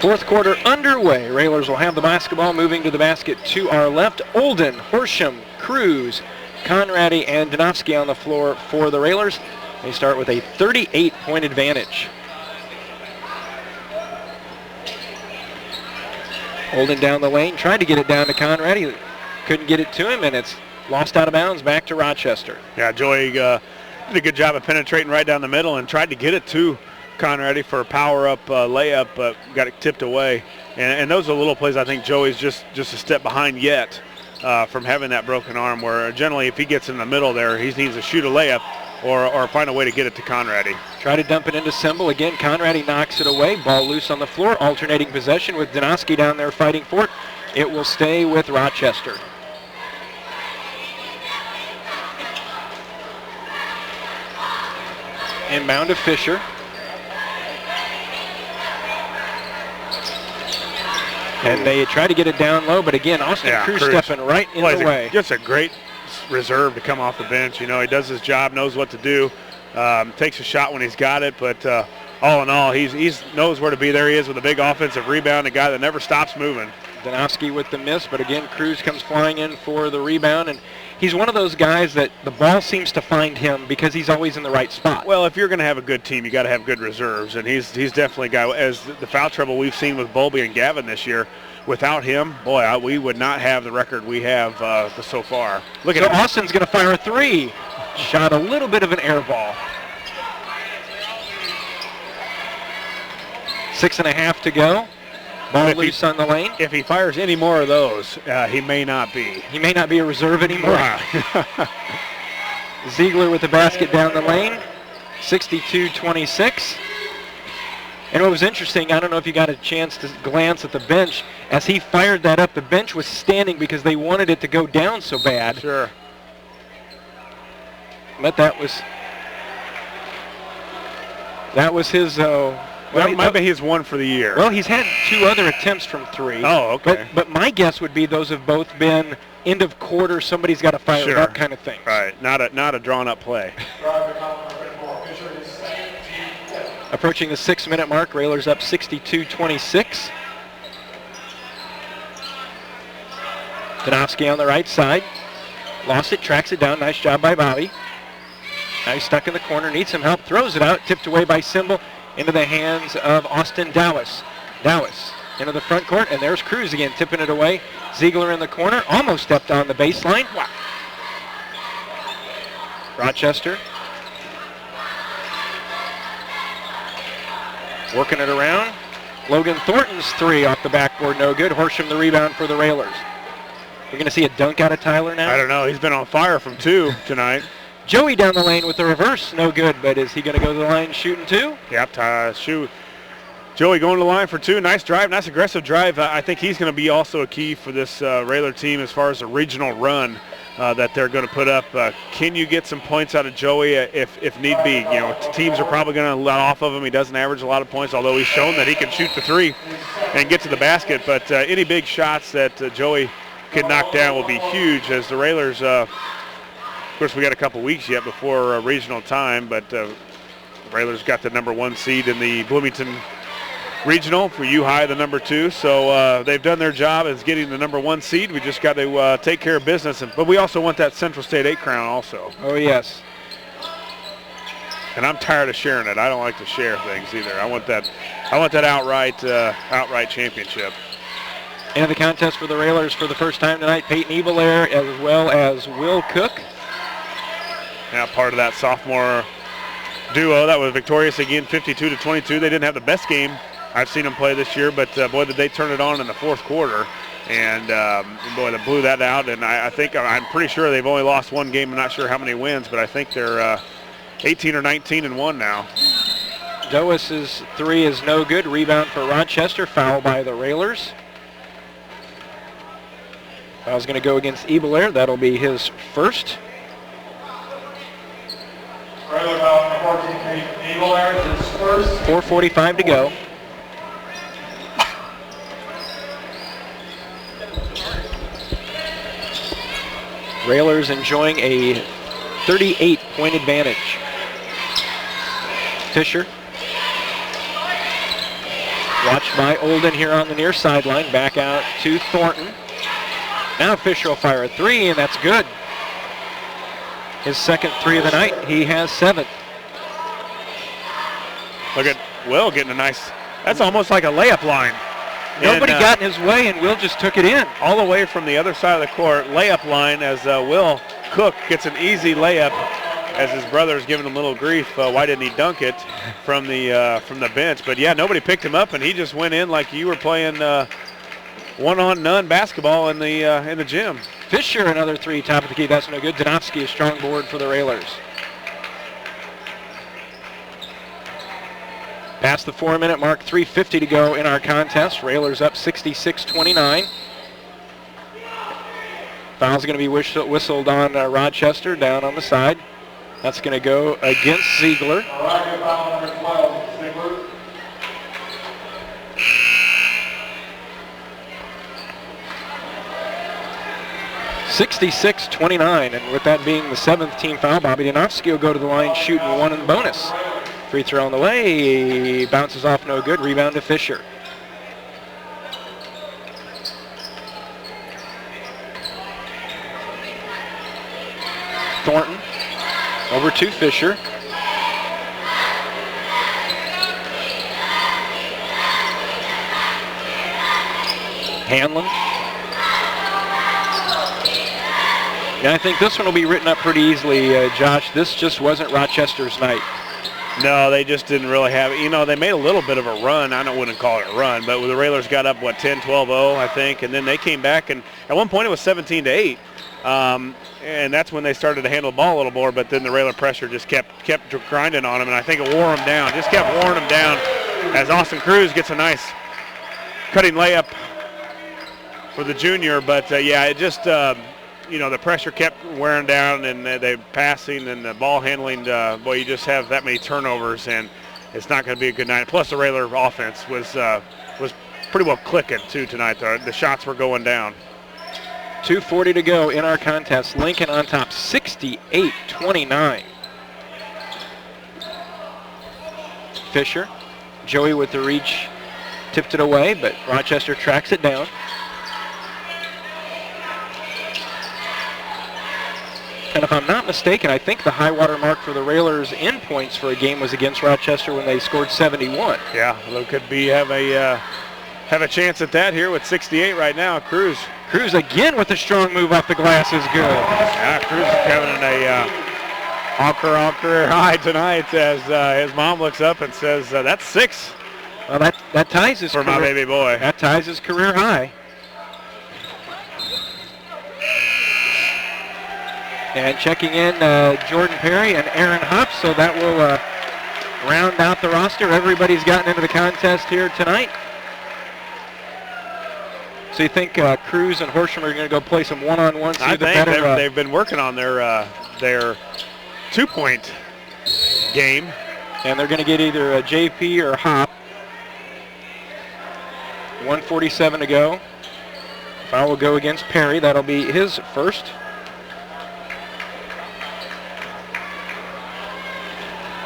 Fourth quarter underway. Railers will have the basketball, moving to the basket to our left. Olden, Horsham, Cruz, Conradi, and Donofsky on the floor for the Railers. They start with a 38-point advantage. Olden down the lane, tried to get it down to Conradi. Couldn't get it to him, and it's lost out of bounds back to Rochester. Yeah, Joey did a good job of penetrating right down the middle and tried to get it to Conradi for a power-up layup, but got it tipped away. And those are little plays I think Joey's just a step behind yet from having that broken arm, where generally if he gets in the middle there, he needs to shoot a layup or find a way to get it to Conradi. Try to dump it into Symbol. Again, Conradi knocks it away. Ball loose on the floor. Alternating possession with Donofsky down there fighting for it. It will stay with Rochester. Inbound to Fisher. And they try to get it down low, but again, Austin Cruz stepping right in the way. Just a great reserve to come off the bench. You know, he does his job, knows what to do, takes a shot when he's got it, but all in all, he knows where to be. There he is with a big offensive rebound, a guy that never stops moving. Donofsky with the miss, but again, Cruz comes flying in for the rebound, and he's one of those guys that the ball seems to find him because he's always in the right spot. Well, if you're going to have a good team, you got to have good reserves, and he's definitely a guy. As the foul trouble we've seen with Bowlby and Gavin this year, without him, boy, we would not have the record we have so far. Look at Austin's going to fire a three. Shot a little bit of an air ball. 6.5 to go. Ball loose on the lane. If he fires any more of those, he may not be. He may not be a reserve anymore. Ziegler with the basket down the lane. 62-26. And what was interesting, I don't know if you got a chance to glance at the bench. As he fired that up, the bench was standing because they wanted it to go down so bad. Sure. But that was his... Well, that might be his one for the year. Well, he's had 2 other attempts from 3. Oh, okay. But my guess would be those have both been end of quarter, somebody's got to fire it up kind of thing. Right, not a drawn-up play. Approaching the 6-minute mark, Railers up 62-26. Donofsky on the right side. Lost it, tracks it down. Nice job by Bobby. Now he's stuck in the corner, needs some help, throws it out, tipped away by Symbol. Into the hands of Austin Dowis. Dowis into the front court, and there's Cruz again, tipping it away. Ziegler in the corner, almost stepped on the baseline. Wow. Rochester working it around. Logan Thornton's 3 off the backboard, no good. Horsham the rebound for the Railers. We're going to see a dunk out of Tyler now? I don't know. He's been on fire from 2 tonight. Joey down the lane with the reverse, no good, but is he going to go to the line shooting 2? Yep, shoot. Joey going to the line for 2. Nice drive, nice aggressive drive. I think he's going to be also a key for this Railer team as far as the regional run that they're going to put up. Can you get some points out of Joey if need be? You know, teams are probably going to let off of him. He doesn't average a lot of points, although he's shown that he can shoot the 3 and get to the basket. But any big shots that Joey can knock down will be huge as the Railers of course, we got a couple weeks yet before regional time, but Railers got the #1 seed in the Bloomington Regional for U-High, the #2. So they've done their job as getting the #1 seed. We just got to take care of business. But we also want that Central State 8 crown also. Oh, yes. And I'm tired of sharing it. I don't like to share things either. I want that outright championship. Into the contest for the Railers for the first time tonight, Peyton Ebelair as well as Will Cook. Now part of that sophomore duo that was victorious again, 52-22. They didn't have the best game I've seen them play this year, but boy, did they turn it on in the 4th quarter. And boy, they blew that out. And I'm pretty sure they've only lost 1 game. I'm not sure how many wins, but I think they're 18 or 19-1 now. Dois's 3 is no good. Rebound for Rochester. Foul by the Railers. Foul's going to go against Ebelair. That'll be his first. Railer foul 14, Ebelair, his first. 4:45 to go. Railers enjoying a 38-point advantage. Fisher Watched by Olden here on the near sideline. Back out to Thornton. Now Fisher will fire a three, and that's good. His second three of the night. He has 7. Look at Will getting a nice, that's almost like a layup line. Nobody got in his way, and Will just took it in. All the way from the other side of the court, layup line as Will Cook gets an easy layup as his brother's giving him a little grief. Why didn't he dunk it from the bench? But yeah, nobody picked him up, and he just went in like you were playing one-on-none basketball in the gym. Fisher, another three, top of the key. That's no good. Danofsky, a strong board for the Railers. Past the 4-minute mark, 3:50 to go in our contest. Railers up 66-29. Foul's going to be whistled on Rochester down on the side. That's going to go against Ziegler. All right, foul number 12, Ziegler. (66-29), and with that being the 7th team foul, Bobby Danofsky will go to the line shooting 1 in the bonus. Free throw on the way, bounces off, no good. Rebound to Fisher. Thornton over to Fisher. Hanlon. And I think this one will be written up pretty easily, Josh. This just wasn't Rochester's night. No, they just didn't really have, they made a little bit of a run. I wouldn't call it a run, but the Railers got up, 10-12-0, I think, and then they came back, and at one point it was 17-8. And that's when they started to handle the ball a little more, but then the Railer pressure just kept grinding on them, and I think it wore them down, just kept wearing them down as Austin Cruz gets a nice cutting layup for the junior. But, yeah, it just, the pressure kept wearing down, and they passing and the ball handling. Boy, you just have that many turnovers, and it's not going to be a good night. Plus, the Railer offense was pretty well clicking, too, tonight. The shots were going down. 2:40 to go in our contest. Lincoln on top, 68-29. Fisher, Joey with the reach, tipped it away, but Rochester tracks it down. And if I'm not mistaken, I think the high water mark for the Railers in points for a game was against Rochester when they scored 71. Yeah, they could have a chance at that here with 68 right now. Cruz again with a strong move off the glass is good. Yeah, Cruz is having a all-career high tonight as his mom looks up and says, that's 6. Well, that ties his for career, my baby boy. That ties his career high. And checking in Jordan Perry and Aaron Huff, so that will round out the roster. Everybody's gotten into the contest here tonight. So you think Cruz and Horsham are going to go play some one-on-one? I think they've been working on their two-point game. And they're going to get either a JP or Hop. 1:47 to go. Foul will go against Perry. That'll be his first.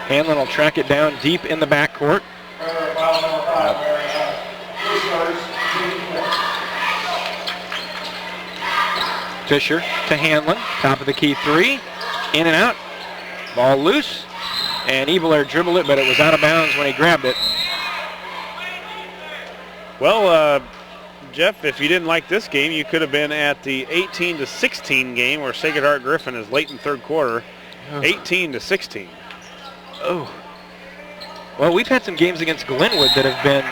Hanlon will track it down deep in the backcourt. Fisher to Hanlon, top of the key 3, in and out, ball loose, and Ebelair dribbled it, but it was out of bounds when he grabbed it. Well, Jeff, if you didn't like this game, you could have been at the 18-16 game where Sacred Heart Griffin is late in third quarter, 18-16. Oh. Well, we've had some games against Glenwood that have been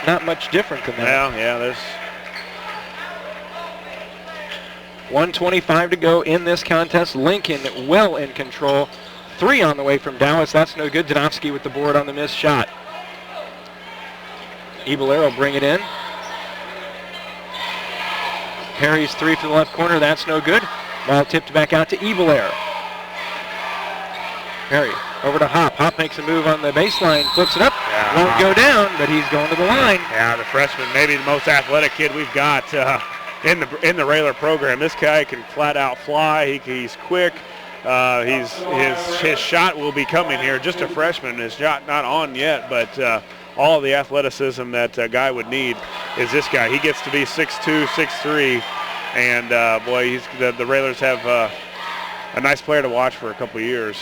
not much different than that. Well, yeah, there's 1:25 to go in this contest. Lincoln well in control. 3 on the way from Dallas. That's no good. Danofsky with the board on the missed shot. Ebelair will bring it in. Perry's 3 from the left corner. That's no good. Ball tipped back out to Ebelair. Perry over to Hop. Hop makes a move on the baseline, flips it up. Yeah, won't go down, but he's going to the line. Yeah, the freshman, maybe the most athletic kid we've got in the Railer program. This guy can flat out fly. He's quick. His shot will be coming here. Just a freshman. His shot not on yet, but all the athleticism that a guy would need is this guy. He gets to be 6'2", 6'3", and boy, the Railers have a nice player to watch for a couple of years.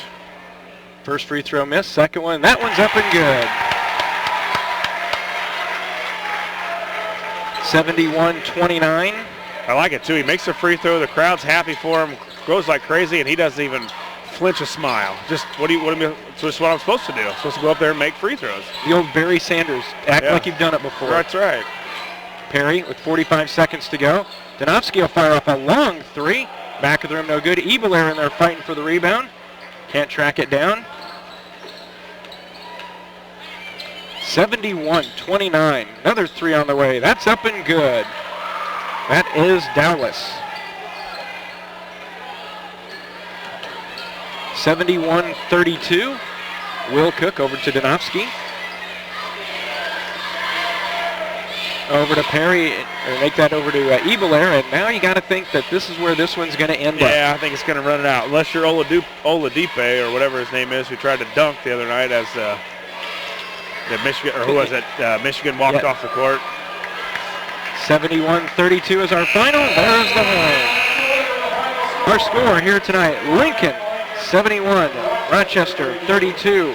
First free throw miss, second one, that one's up and good. 71-29. I like it too. He makes a free throw. The crowd's happy for him. Goes like crazy, and he doesn't even flinch a smile. Just what it's just what I'm supposed to do. I'm supposed to go up there and make free throws. The old Barry Sanders. Act like you've done it before. That's right. Perry with 45 seconds to go. Donofsky will fire off a long three. Back of the rim, no good. Ebelair in there fighting for the rebound. Can't track it down. 71-29. Another three on the way. That's up and good. That is Dowless. 71-32. Will Cook over to Donofsky. Over to Perry, or make that over to Ebelair, and now you got to think that this is where this one's going to end up. Yeah, I think it's going to run it out. Unless you're Oladipe, or whatever his name is, who tried to dunk the other night as the Michigan, or who was it? Michigan walked off the court. 71-32 is our final. There's the horn. Our score here tonight, Lincoln 71, Rochester 32.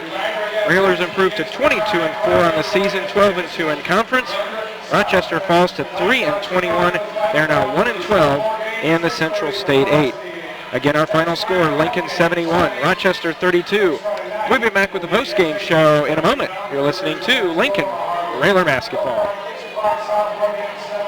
Railers improved to 22-4 on the season, 12-2 in conference. Rochester falls to 3-21. They're now 1-12 in the Central State 8. Again, our final score, Lincoln 71, Rochester 32. We'll be back with the post-game show in a moment. You're listening to Lincoln Railer Basketball.